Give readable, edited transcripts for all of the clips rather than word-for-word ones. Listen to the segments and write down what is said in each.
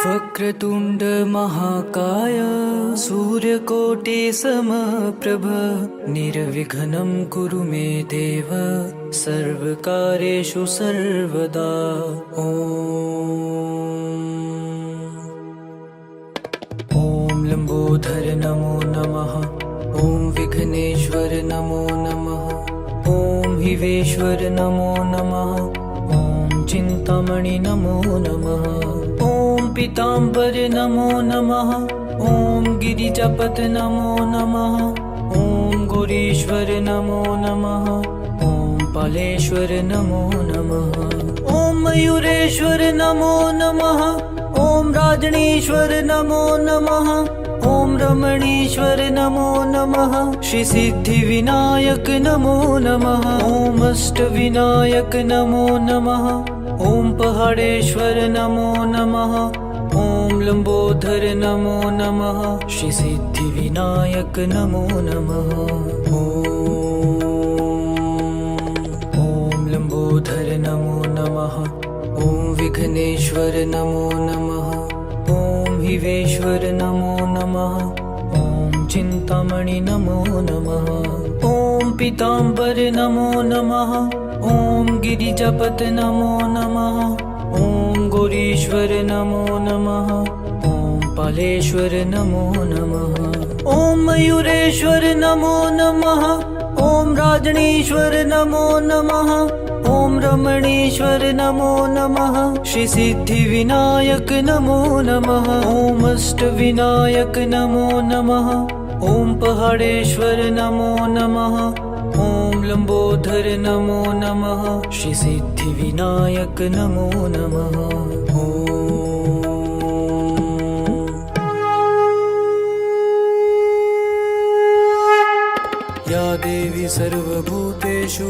वक्रतुण्ड महाकाय सूर्यकोटि समप्रभ निर्विघ्नं कुरु मे देव सर्वकार्येषु सर्वदा। ॐ लम्बोदर नमो नमः। ॐ विघ्नेश्वर नमो नमः। ॐ हिवेश्वर नमो नमः। ॐ चिन्तामणि नमो नमः। ॐ पीताम्बर नमो नमः। ॐ गिरिजापत नमो नमः। ॐ गौरीश्वर नमो नमः। ॐ पालेश्वर नमो नमः। ॐ मयूरेश्वर नमो नमः। ॐ राजणीश्वर नमो नमः। ॐ रमणीश्वर नमो नमः। श्री सिद्धिविनायक नमो नमः। ॐ अष्टविनायक नमो नमः। ॐ पहाड़ेश्वर नमो नमः। ॐ लंबोदर नमो नमः। श्री सिद्धिविनायक नमो नमः। ॐ लंबोदर नमो नमः। ॐ विघ्नेश्वर नमो नमः। ॐ हिवेश्वर नमो नमः। ॐ चिन्तामणि नमो नमः। ॐ पीताम्बर नमो नमः। ॐ गिरिजापत नमो नमः। ॐ गौरीश्वर नमो नमः। ॐ पालेश्वर नमो नमः। ॐ मयूरेश्वर नमो नमः। ॐ राजणीश्वर नमो नमः। ॐ रमणीश्वर नमो नमः। श्री सिद्धिविनायक नमो नमः। ॐ अष्टविनायक नमो नमः। ॐ पहाड़ेश्वर नमो नमः। ॐ लंबोदर नमो नमः। श्री सिद्धिविनायक नमो नमः। या देवी सर्वभूतेषु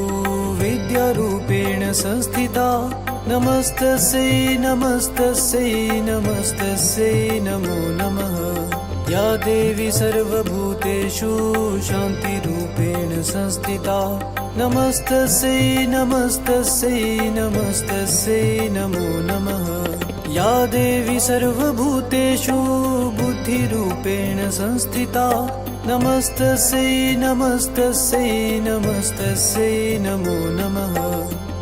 विद्यारूपेण संस्थिता नमस्तस्यै नमस्तस्यै नमस्तस्यै नमो नमः। या देवी सर्वभूतेषु शान्तिरूपेण संस्थिता नमस्तस्यै नमस्तस्यै नमस्तस्यै नमो नमः। या देवी सर्वभूतेषु बुद्धिरूपेण संस्थिता नमस्तस्यै नमस्तस्यै नमस्तस्यै नमो नमः।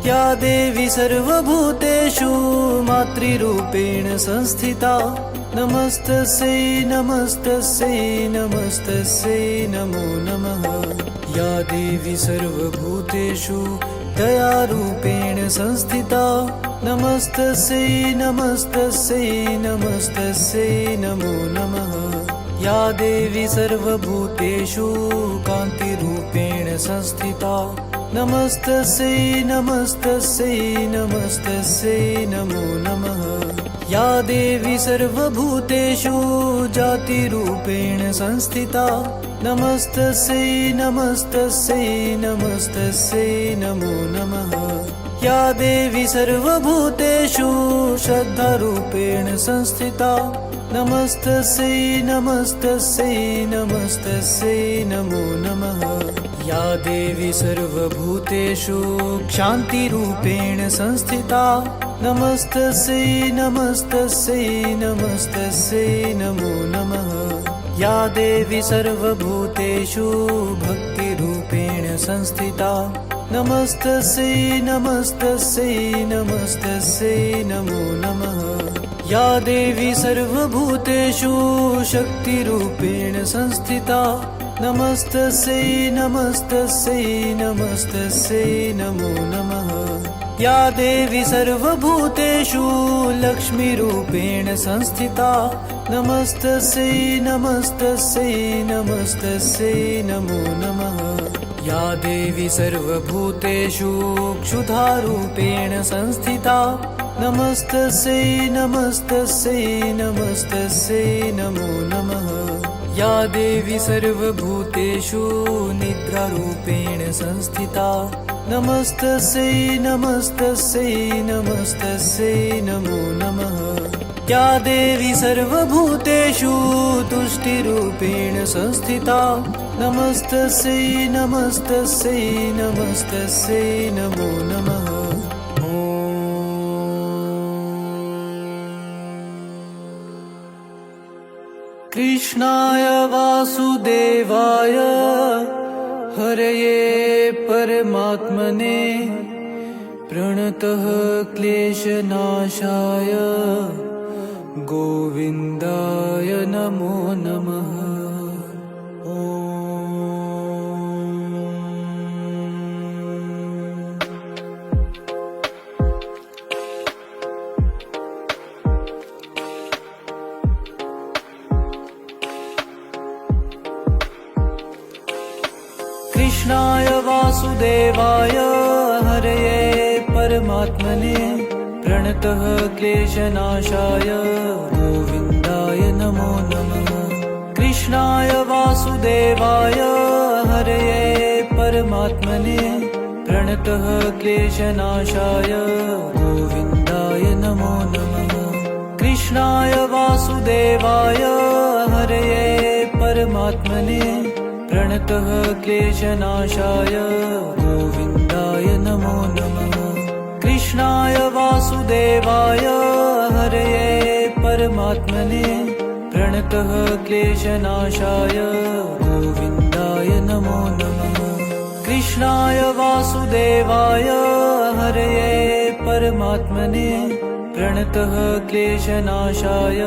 या देवी सर्वभूतेषु मातृरूपेण संस्थिता नमस्तस्यै नमस्तस्यै नमस्तस्यै नमो नमः। या देवी सर्वभूतेषु दयारूपेण संस्थिता नमस्तस्यै नमस्तस्यै नमस्तस्यै नमो नमः। या देवी सर्वभूतेषु कान्तिरूपेण संस्थिता नमस्तस्यै नमस्तस्यै नमस्तस्यै नमो नमः। या देवी सर्वभूतेषु जातिरूपेण संस्थिता नमस्तस्यै नमस्तस्यै नमस्तस्यै नमो नमः। या देवी सर्वभूतेषु श्रद्धारूपेण संस्थिता नमस्तस्यै नमस्तस्यै नमस्तस्यै नमो नमः। या देवी सर्वभूतेषु क्षान्तिरूपेण संस्थिता नमस्तस्यै नमस्तस्यै नमस्तस्यै नमो नमः। या देवी सर्वभूतेषु भक्तिरूपेण संस्थिता नमस्तस्यै नमस्तस्यै नमस्तस्यै नमो नमः। या देवी सर्वभूतेषु शक्तिरूपेण संस्थिता नमस्तस्यै नमस्तस्यै नमस्तस्यै नमो नमः। या देवी सर्वभूतेषु लक्ष्मीरूपेण संस्थिता नमस्तस्यै नमस्तस्यै नमस्तस्यै नमो नमः। या देवी सर्वभूतेषु क्षुधारूपेण संस्थिता नमस्तस्यै नमस्तस्यै नमस्तस्यै नमो नमः। या देवी सर्वभूतेषु निद्रारूपेण संस्थिता नमस्तस्यै नमस्तस्यै नमस्तस्यै नमो नमः। या देवी सर्वभूतेषु तुष्टिरूपेण संस्थिता नमस्तस्यै नमस्तस्यै नमस्तस्यै नमो नमः। कृष्णाय वासुदेवाय हरये परमात्मने प्रणतः क्लेशनाशाय गोविन्दाय नमो नमः। कृष्णाय वासुदेवाय हरये परमात्मने प्रणतः क्लेशनाशाय गोविन्दाय नमो नमः। कृष्णाय वासुदेवाय हरये परमात्मने प्रणतः क्लेशनाशाय गोविन्दाय नमो नमः। कृष्णाय वासुदेवाय हरये परमात्मने प्रणतः क्लेशनाशाय गोविन्दाय नमो नमः। कृष्णाय वासुदेवाय हरये परमात्मने प्रणतः क्लेशनाशाय गोविन्दाय नमो नमः। कृष्णाय वासुदेवाय हरये परमात्मने प्रणतः क्लेशनाशाय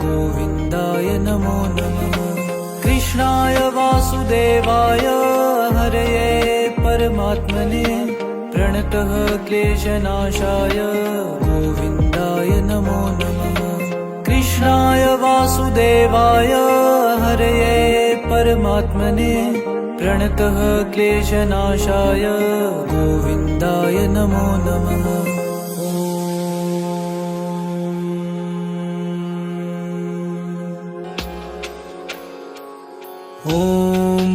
गोविन्दाय नमो नमः। कृष्णाय वासुदेवाय हरये परमात्मने प्रणतः क्लेशनाशाय गोविन्दाय नमो नमः। कृष्णाय वासुदेवाय हरये परमात्मने प्रणतः क्लेशनाशाय गोविन्दाय नमो नमः। ॐ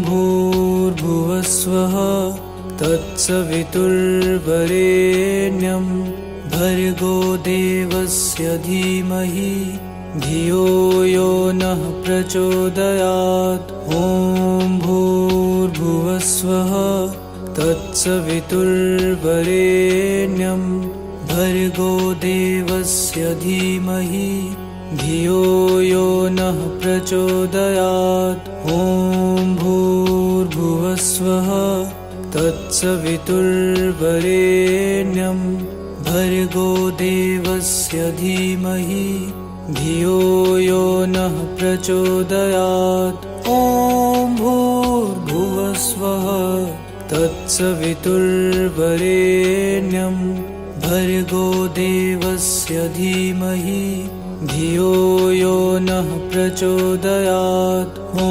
भूर्भुवस्वः तत्सवितुर्वरेण्यं भर्गो देवस्य धीमहि धियो यो नः प्रचोदयात्। ॐ भूर्भुवस्वः तत्सवितुर्वरेण्यं भर्गो देवस्य धीमहि धियो यो नः प्रचोदयात्। ॐ भूर्भुवस्वः तत्सवितुर्वरेण्यं भर्गो देवस्य धीमहि धियो यो नः प्रचोदयात्। ॐ भूर्भुवस्वः तत्सवितुर्वरेण्यं भर्गो देवस्य धीमहि धियो यो नः प्रचोदयात्। ॐ